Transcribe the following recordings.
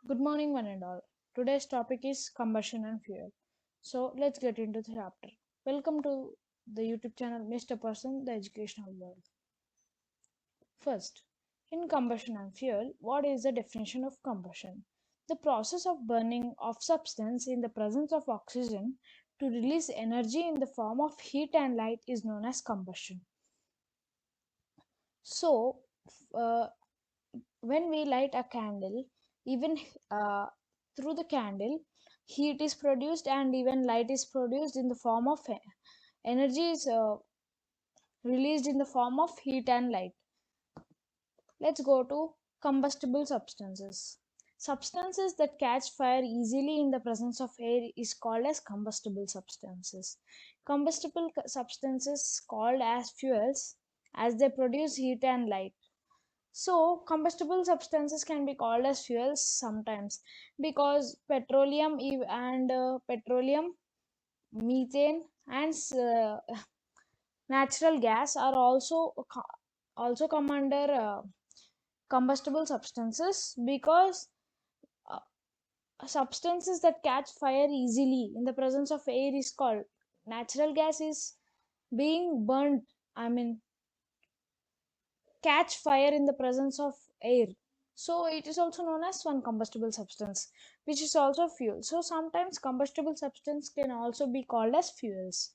Good morning, one and all. Today's topic is combustion and fuel. So let's get into the chapter. Welcome to the YouTube channel Mr. Person, the Educational World. First, in combustion and fuel, what is the definition of combustion? The process of burning of substance in the presence of oxygen to release energy in the form of heat and light is known as combustion. So, uh, when we light a candle, even through the candle, heat is produced and even light is produced in the form of energy is released in the form of heat and light. Let's go to combustible substances. Substances that catch fire easily in the presence of air is called as combustible substances. Combustible substances called as fuels as they produce heat and light. So, combustible substances can be called as fuels sometimes because petroleum, methane, and natural gas are also come under combustible substances because uh, substances that catch fire easily in the presence of air is called natural gas is being burnt. I mean catch fire in the presence of air, so it is also known as one combustible substance, which is also fuel. So sometimes combustible substance can also be called as fuels.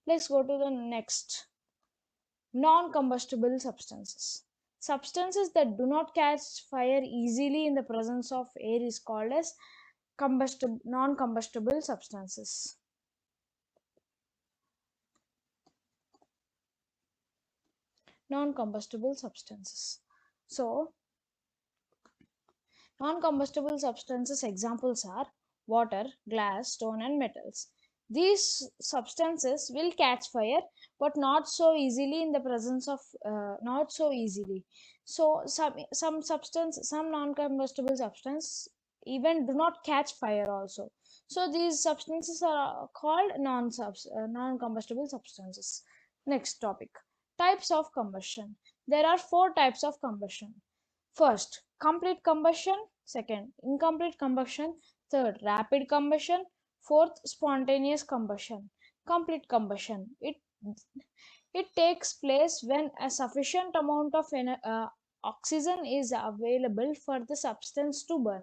Let's go to the next. Non-combustible substances. Substances that do not catch fire easily in the presence of air is called as non-combustible substances. Non-combustible substances. So non-combustible substances examples are water, glass, stone, and metals. These substances will catch fire, but not so easily in the presence of not so easily. So some non-combustible substance even do not catch fire also. So these substances are called non-combustible substances. Next topic: types of combustion. There are four types of combustion. First, complete combustion. Second, incomplete combustion. Third, rapid combustion. Fourth, spontaneous combustion. Complete combustion. It takes place when a sufficient amount of oxygen is available for the substance to burn.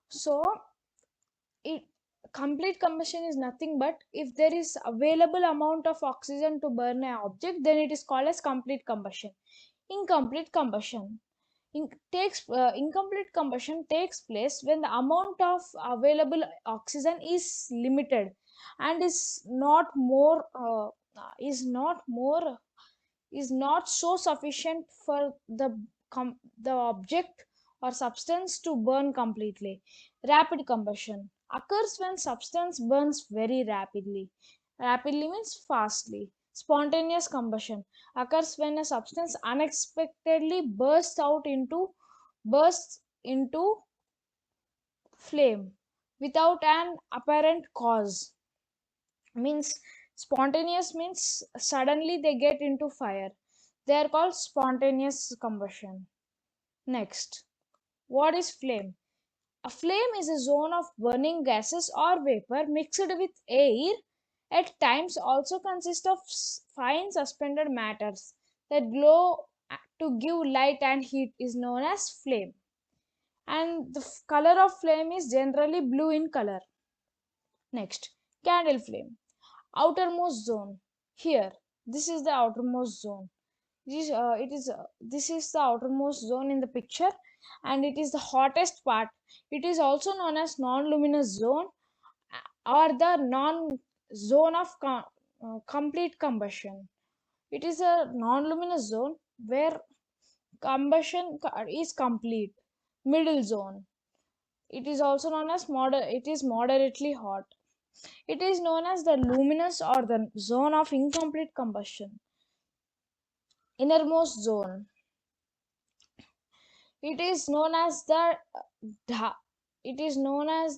So, it complete combustion is nothing but if there is available amount of oxygen to burn an object, then it is called as complete combustion. Incomplete combustion incomplete combustion takes place when the amount of available oxygen is limited and is not so sufficient for the object or substance to burn completely. Rapid combustion occurs when substance burns very rapidly. Rapidly means fastly. Spontaneous combustion occurs when a substance unexpectedly bursts into flame without an apparent cause. Means spontaneous means suddenly they get into fire. They are called spontaneous combustion. Next, what is flame? A flame is a zone of burning gases or vapor mixed with air, at times also consists of fine suspended matters that glow to give light and heat is known as flame. And the color of flame is generally blue in color. Next, candle flame. Outermost zone. Here, this is the outermost zone. This is the outermost zone in the picture, and it is the hottest part. It is also known as non-luminous zone or the non zone of complete combustion. It is a non-luminous zone where combustion is complete. Middle zone. It is also known as it is moderately hot. It is known as the luminous or the zone of incomplete combustion. Innermost zone. It is known as it is known as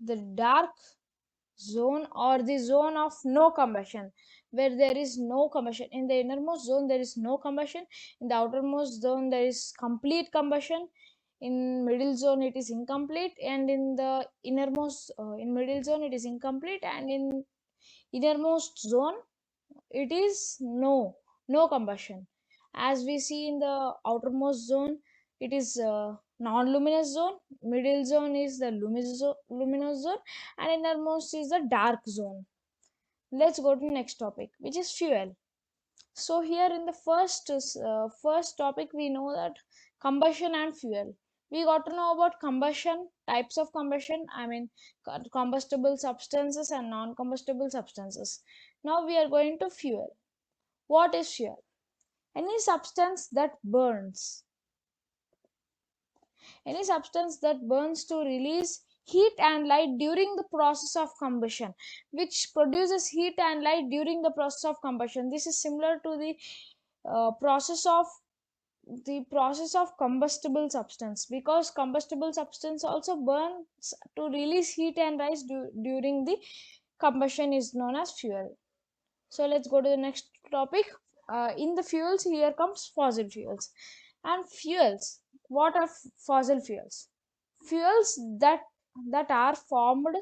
the dark zone, or the zone of no combustion, where there is no combustion. In the innermost zone there is no combustion, in the outermost zone there is complete combustion, in middle zone it is incomplete, and in the innermost in middle zone it is incomplete, and in innermost zone it is no combustion. As we see in the outermost zone, it is non-luminous zone, middle zone is the luminous zone, and innermost is the dark zone. Let's go to next topic, which is fuel. So here in the first topic, we know that combustion and fuel. We got to know about combustion, types of combustion, I mean combustible substances and non-combustible substances. Now we are going to fuel. What is fuel? Any substance that burns. Any substance that burns to release heat and light during the process of combustion, which produces heat and light during the process of combustion. This is similar to uh, process of the process of combustible substance, because combustible substance also burns to release heat and rise during the combustion, is known as fuel. So let's go to the next topic. In the fuels, here comes fossil fuels. And fuels, what are fossil fuels? Fuels that are formed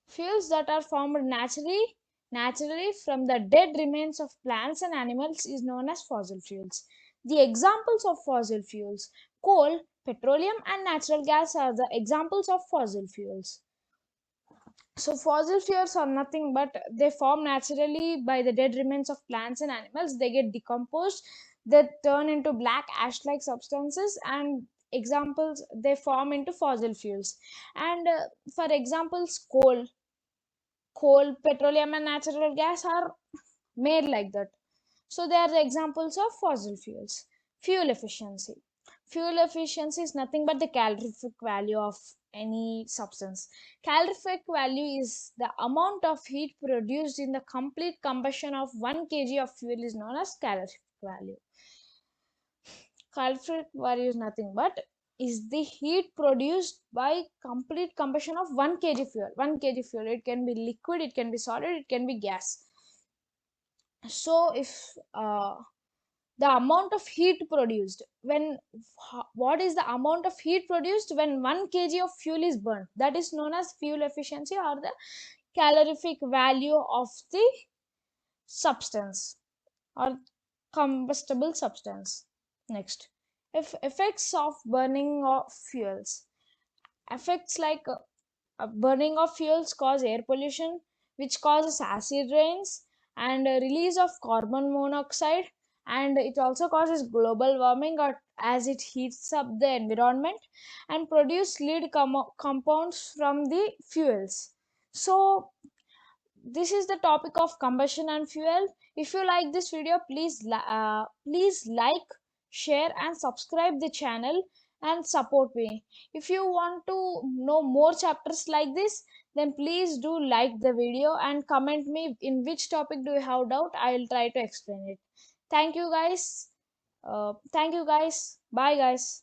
fuels that are formed naturally from the dead remains of plants and animals is known as fossil fuels. The examples of fossil fuels: coal, petroleum, and natural gas are the examples of fossil fuels. So fossil fuels are nothing but they form naturally by the dead remains of plants and animals. They get decomposed, they turn into black ash-like substances, and examples they form into fossil fuels. And for examples, coal, petroleum, and natural gas are made like that. So they are the examples of fossil fuels. Fuel efficiency. Fuel efficiency is nothing but the calorific value of any substance. Calorific value is the amount of heat produced in the complete combustion of 1 kg of fuel is known as calorific value. Calorific value is nothing but is the heat produced by complete combustion of 1 kg fuel. 1 kg fuel, it can be liquid, it can be solid, it can be gas. So if the amount of heat produced when what is the amount of heat produced when 1 kg of fuel is burnt, that is known as fuel efficiency, or the calorific value of the substance or combustible substance. Next, if effects of burning of fuels. Effects like burning of fuels cause air pollution, which causes acid rains and release of carbon monoxide, and it also causes global warming as it heats up the environment and produce lead compounds from the fuels. So this is the topic of combustion and fuel. If you like this video, please like, share, and subscribe the channel and support me. If you want to know more chapters like this, then please do like the video and comment me in which topic do you have doubt. I will try to explain it. Thank you guys. Bye guys.